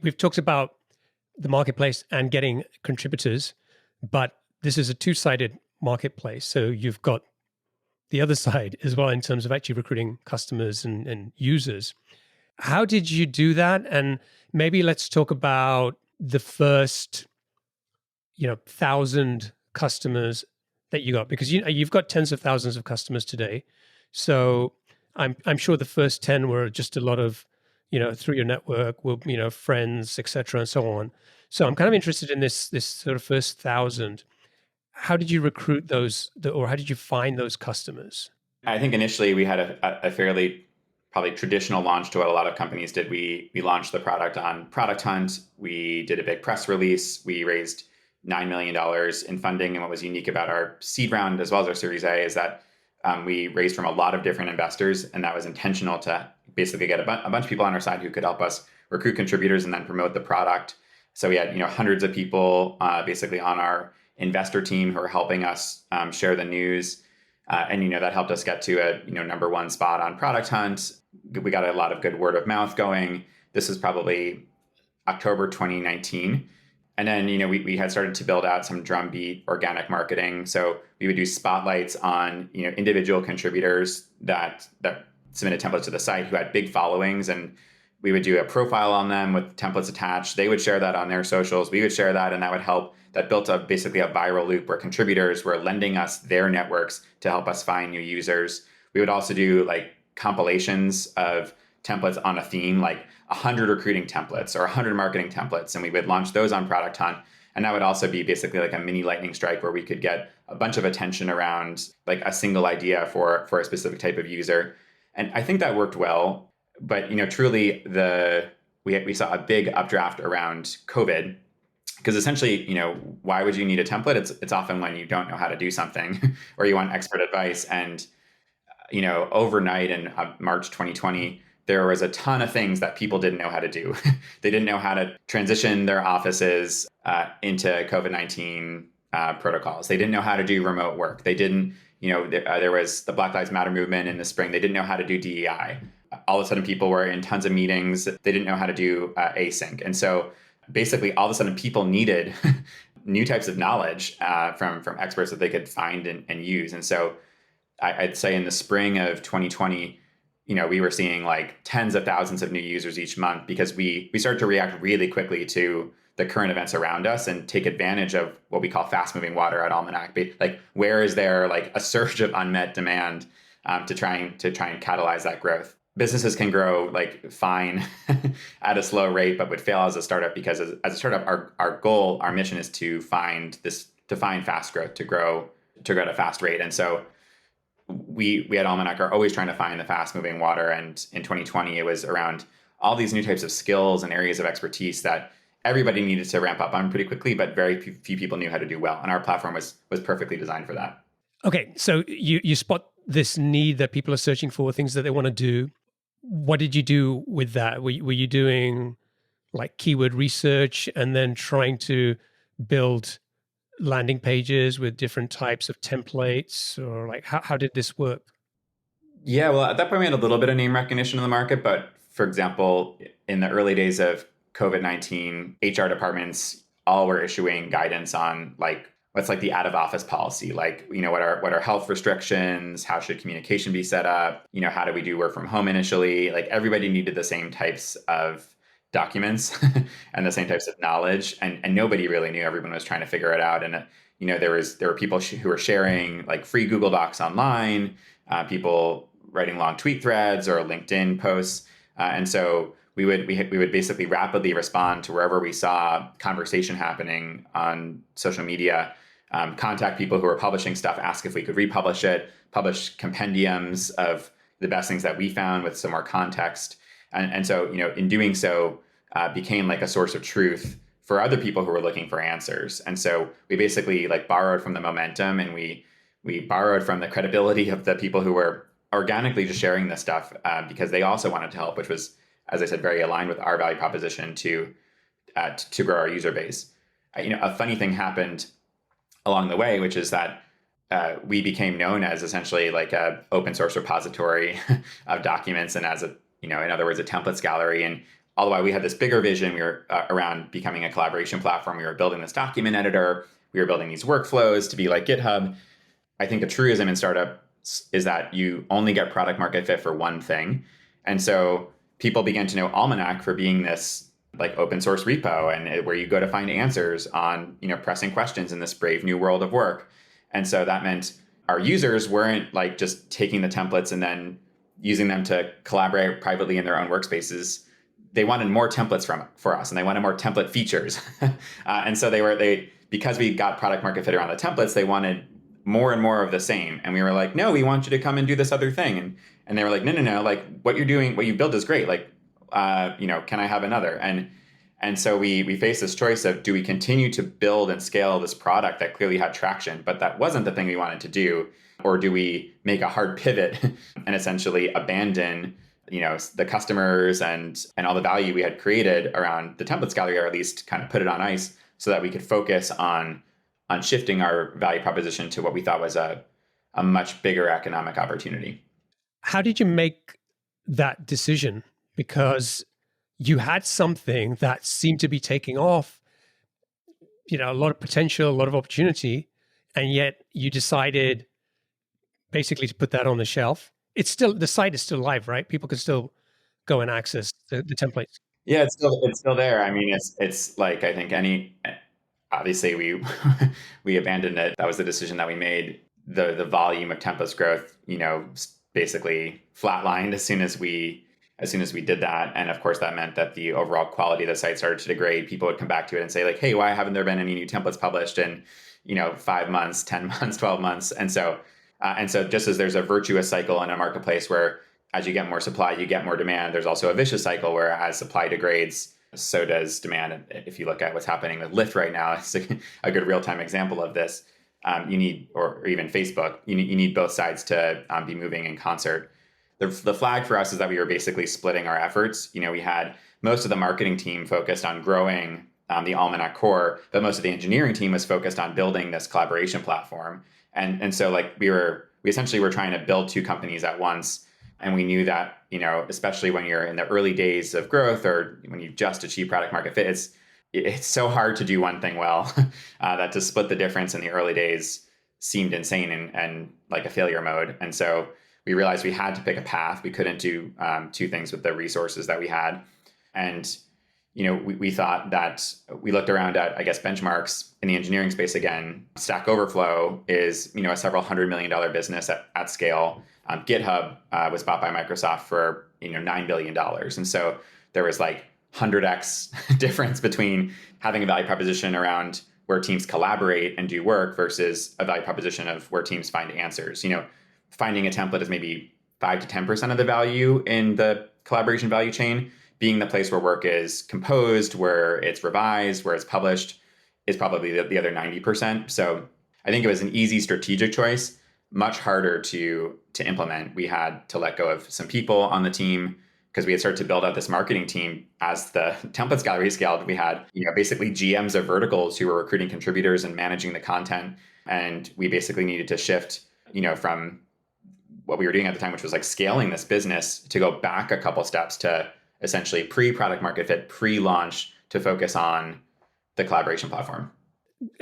We've talked about the marketplace and getting contributors, but this is a two-sided marketplace. So you've got the other side as well in terms of actually recruiting customers and users. How did you do that? And maybe let's talk about the first, 1,000 customers that you got, because you've got tens of thousands of customers today. So I'm sure the first 10 were just a lot of, through your network, friends, etc., and so on. So I'm kind of interested in this sort of first 1,000. How did you recruit those, or how did you find those customers? I think initially we had a fairly probably traditional launch to what a lot of companies did. We launched the product on Product Hunt. We did a big press release. We raised $9 million in funding. And what was unique about our seed round as well as our Series A is that we raised from a lot of different investors. And that was intentional to basically get a bunch of people on our side who could help us recruit contributors and then promote the product. So we had hundreds of people basically on our investor team who are helping us share the news. And that helped us get to a number one spot on Product Hunt. We got a lot of good word of mouth going. This is probably October 2019. And then we had started to build out some drumbeat organic marketing. So we would do spotlights on individual contributors that submitted templates to the site who had big followings, and we would do a profile on them with templates attached. They would share that on their socials. We would share that, and that would help. That built up basically a viral loop where contributors were lending us their networks to help us find new users. We would also do like compilations of templates on a theme, like 100 recruiting templates or 100 marketing templates, and we would launch those on Product Hunt. And that would also be basically like a mini lightning strike where we could get a bunch of attention around like a single idea for a specific type of user. And I think that worked well. But truly, we saw a big updraft around COVID, because essentially, why would you need a template? It's often when you don't know how to do something or you want expert advice. And overnight in March 2020, there was a ton of things that people didn't know how to do. They didn't know how to transition their offices into COVID-19 protocols. They didn't know how to do remote work. They didn't, there was the Black Lives Matter movement in the spring. They didn't know how to do DEI. All of a sudden, people were in tons of meetings. They didn't know how to do async. And so basically, all of a sudden, people needed new types of knowledge from experts that they could find and use. And so I'd say in the spring of 2020, we were seeing like tens of thousands of new users each month, because we started to react really quickly to the current events around us and take advantage of what we call fast moving water at Almanac. Like, where is there like a surge of unmet demand to try and catalyze that growth? Businesses can grow like fine at a slow rate, but would fail as a startup, because as a startup, our goal, our mission is to find fast growth, to grow at a fast rate. And so we at Almanac are always trying to find the fast moving water. And in 2020, it was around all these new types of skills and areas of expertise that everybody needed to ramp up on pretty quickly, but very few people knew how to do well. And our platform was perfectly designed for that. Okay, so you spot this need that people are searching for, things that they want to do. What did you do with that? Were you doing like keyword research and then trying to build landing pages with different types of templates, or like how did this work? Yeah, well, at that point, we had a little bit of name recognition in the market. But for example, in the early days of COVID-19, HR departments all were issuing guidance on like what's like the out of office policy, like what are health restrictions, how should communication be set up, how do we do work from home initially. Like, everybody needed the same types of documents and the same types of knowledge, and nobody really knew. Everyone was trying to figure it out. And there were people who were sharing like free Google Docs online, people writing long tweet threads or LinkedIn posts, and so we would basically rapidly respond to wherever we saw conversation happening on social media, contact people who were publishing stuff, ask if we could republish it, publish compendiums of the best things that we found with some more context. And so, in doing so, became like a source of truth for other people who were looking for answers. And so we basically like borrowed from the momentum, and we borrowed from the credibility of the people who were organically just sharing this stuff because they also wanted to help, which was, as I said, very aligned with our value proposition to grow our user base. A funny thing happened along the way, which is that we became known as essentially like a open source repository of documents, and as in other words, a templates gallery. And all the while we had this bigger vision. We were around becoming a collaboration platform. We were building this document editor. We were building these workflows to be like GitHub. I think a truism in startups is that you only get product market fit for one thing. And so people began to know Almanac for being this like open source repo and where you go to find answers on, pressing questions in this brave new world of work. And so that meant our users weren't like just taking the templates and then using them to collaborate privately in their own workspaces. They wanted more templates for us, and they wanted more template features. And so they because we got product market fit around the templates, they wanted more and more of the same. And we were like, no, we want you to come and do this other thing. And they were like, no, like what you're doing, what you built is great. Like, can I have another? And so we faced this choice of, do we continue to build and scale this product that clearly had traction, but that wasn't the thing we wanted to do? Or do we make a hard pivot and essentially abandon, the customers and all the value we had created around the templates gallery, or at least kind of put it on ice so that we could focus on shifting our value proposition to what we thought was a much bigger economic opportunity. How did you make that decision? Because you had something that seemed to be taking off, a lot of potential, a lot of opportunity, and yet you decided basically to put that on the shelf. It's still, the site is still live, right? People can still go and access the templates. Yeah, it's still there. I mean, it's like, I think obviously we we abandoned it. That was the decision that we made. The volume of templates growth, basically flatlined as soon as we did that. And of course that meant that the overall quality of the site started to degrade. People would come back to it and say like, hey, why haven't there been any new templates published in 5 months, 10 months, 12 months? And so just as there's a virtuous cycle in a marketplace where as you get more supply, you get more demand, there's also a vicious cycle where as supply degrades, so does demand. And if you look at what's happening with Lyft right now, it's a good real-time example of this. You need, or even Facebook, you need both sides to be moving in concert. The flag for us is that we were basically splitting our efforts. We had most of the marketing team focused on growing the Almanac core, but most of the engineering team was focused on building this collaboration platform. And so like we essentially were trying to build two companies at once. And we knew that, especially when you're in the early days of growth or when you just achieve product market fit, it's so hard to do one thing well that to split the difference in the early days seemed insane and like a failure mode. And so we realized we had to pick a path. We couldn't do two things with the resources that we had. And we thought that we looked around at, I guess, benchmarks in the engineering space again. Stack Overflow is, a several $100 million business at scale. GitHub was bought by Microsoft for, $9 billion. And so there was like 100x difference between having a value proposition around where teams collaborate and do work versus a value proposition of where teams find answers. Finding a template is maybe 5 to 10% of the value in the collaboration value chain. Being the place where work is composed, where it's revised, where it's published is probably the other 90%. So I think it was an easy strategic choice, much harder to implement. We had to let go of some people on the team because we had started to build out this marketing team as the templates gallery scaled. We had, basically GMs of verticals who were recruiting contributors and managing the content. And we basically needed to shift, from what we were doing at the time, which was like scaling this business, to go back a couple steps to essentially pre-product market fit, pre-launch, to focus on the collaboration platform.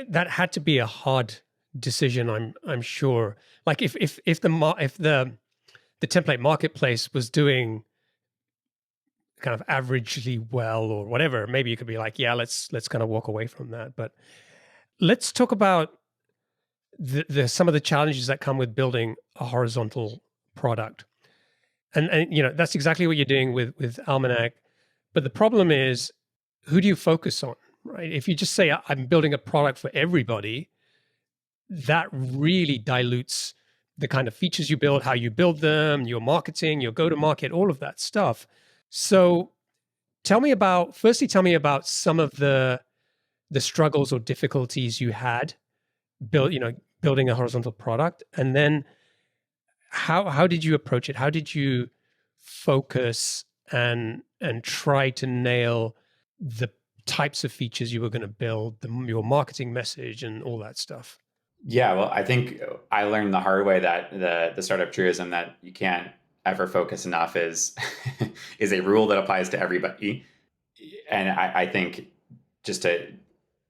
That had to be a hard decision, I'm sure. Like if the template marketplace was doing kind of averagely well or whatever, maybe you could be like, yeah, let's kind of walk away from that. But let's talk about the some of the challenges that come with building a horizontal product. And that's exactly what you're doing with Almanac. But the problem is, who do you focus on, right? If you just say I'm building a product for everybody, that really dilutes the kind of features you build, how you build them, your marketing, your go-to-market, all of that stuff. So firstly tell me about some of the struggles or difficulties you had building a horizontal product, and then how did you approach it? How did you focus and try to nail the types of features you were going to build, your marketing message, and all that stuff? Yeah, well, I think I learned the hard way that the startup truism that you can't ever focus enough is is a rule that applies to everybody. And I think, just to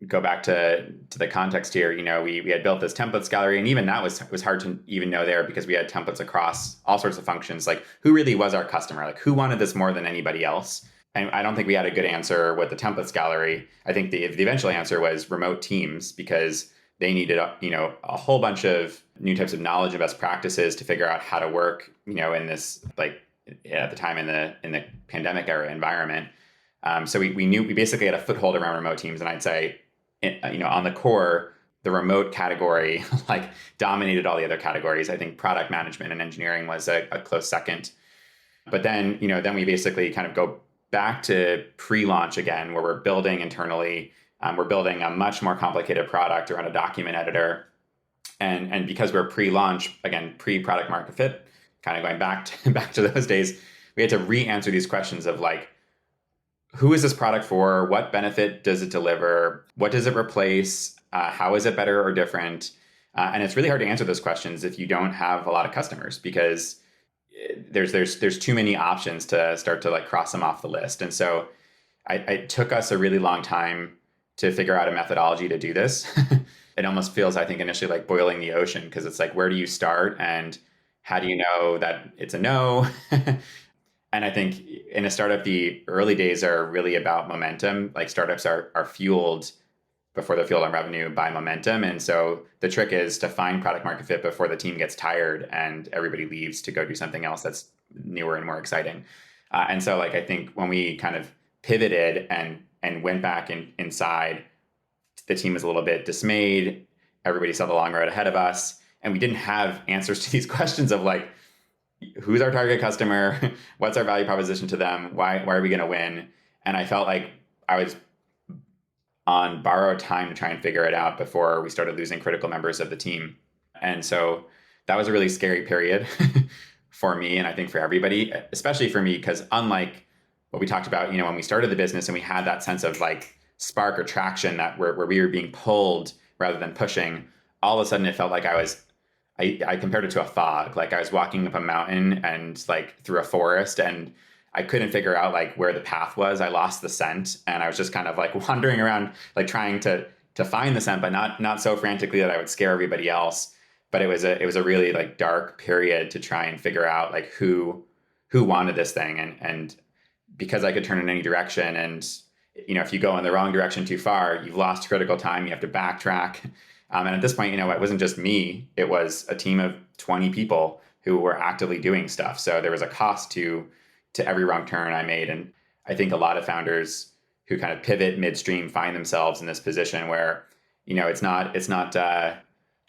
go back to the context here, we had built this templates gallery, and even that was hard to even know there, because we had templates across all sorts of functions. Like, who really was our customer? Like, who wanted this more than anybody else? And I don't think we had a good answer with the templates gallery. I think the eventual answer was remote teams, because they needed a whole bunch of new types of knowledge and best practices to figure out how to work in this, like, at the time, in the pandemic era environment. So we knew we basically had a foothold around remote teams, and I'd say, on the core, the remote category like dominated all the other categories. I think product management and engineering was a close second. But then we basically kind of go back to pre-launch again, where we're building internally. We're building a much more complicated product around a document editor, and because we're pre-launch, again, pre-product market fit, kind of going back to those days, we had to re-answer these questions of, like, who is this product for? What benefit does it deliver? What does it replace? How is it better or different? And it's really hard to answer those questions if you don't have a lot of customers, because there's too many options to start to, like, cross them off the list. And so it took us a really long time to figure out a methodology to do this. It almost feels, I think, initially like boiling the ocean, because it's like, where do you start, and how do you know that it's a no? And I think in a startup, the early days are really about momentum. Like, startups are fueled before they're fueled on revenue by momentum. And so the trick is to find product market fit before the team gets tired and everybody leaves to go do something else that's newer and more exciting. And so, like, I think when we kind of pivoted and went back inside, the team was a little bit dismayed. Everybody saw the long road ahead of us, and we didn't have answers to these questions of, like, who's our target customer? What's our value proposition to them? Why are we going to win? And I felt like I was on borrowed time to try and figure it out before we started losing critical members of the team. And so that was a really scary period for me, and I think for everybody, especially for me, because unlike what we talked about, when we started the business and we had that sense of, like, spark or traction, that where we were being pulled rather than pushing, all of a sudden it felt like I compared it to a fog. Like, I was walking up a mountain and, like, through a forest, and I couldn't figure out, like, where the path was. I lost the scent, and I was just kind of, like, wandering around, like, trying to find the scent, but not so frantically that I would scare everybody else. But it was a really, like, dark period to try and figure out, like, who wanted this thing, and because I could turn in any direction, and if you go in the wrong direction too far, you've lost critical time. You have to backtrack. And at this point, it wasn't just me. It was a team of 20 people who were actively doing stuff. So there was a cost to every wrong turn I made. And I think a lot of founders who kind of pivot midstream find themselves in this position where, it's not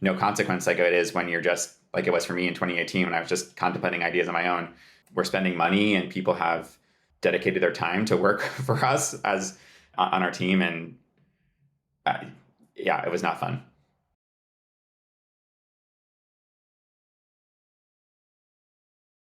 no consequence like it is when you're just, like it was for me in 2018 when I was just contemplating ideas on my own. We're spending money, and people have dedicated their time to work for us as on our team. And yeah, it was not fun.